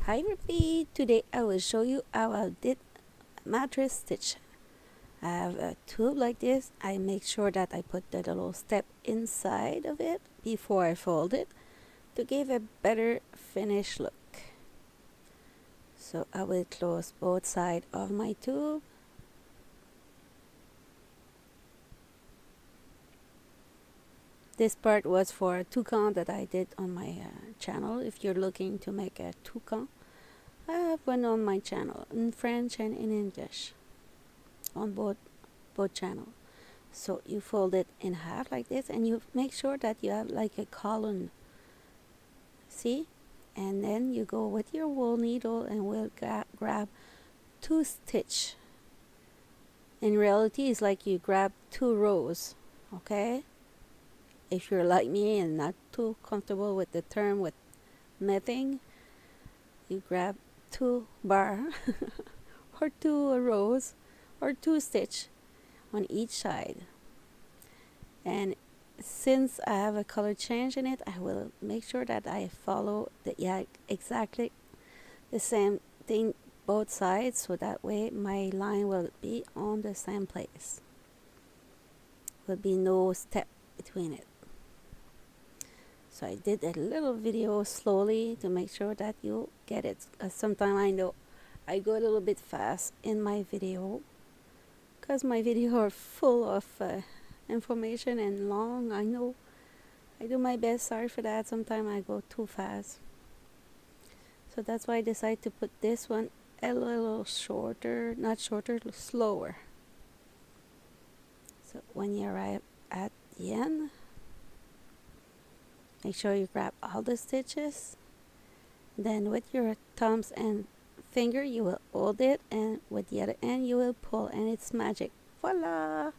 Hi everybody, today I will show you how I did mattress stitch. I have a tube like this. I make sure that I put the little step inside of it before I fold it to give a better finished look. So I will close both sides of my tube. This part was for a toucan that I did on my channel. If you're looking to make a toucan, I have one on my channel in French and in English on both channels. So you fold it in half like this and you make sure that you have like a column, see, and then you go with your wool needle and we'll grab 2 stitch. In reality, it's like you grab 2 rows, okay? If you're like me and not too comfortable with the term with knitting, you grab 2 bar or 2 rows or 2 stitch on each side. And since I have a color change in it, I will make sure that I follow exactly the same thing both sides, so that way my line will be on the same place. Will be no step between it. So I did a little video slowly to make sure that you get it. Sometimes I know I go a little bit fast in my video because my videos are full of information and long. I know I do my best. Sorry for that. Sometimes I go too fast. So that's why I decided to put this one a little shorter, not shorter, slower. So when you arrive at the end, make sure you grab all the stitches. Then with your thumbs and finger you will hold it, and with the other end you will pull, and it's magic. Voila!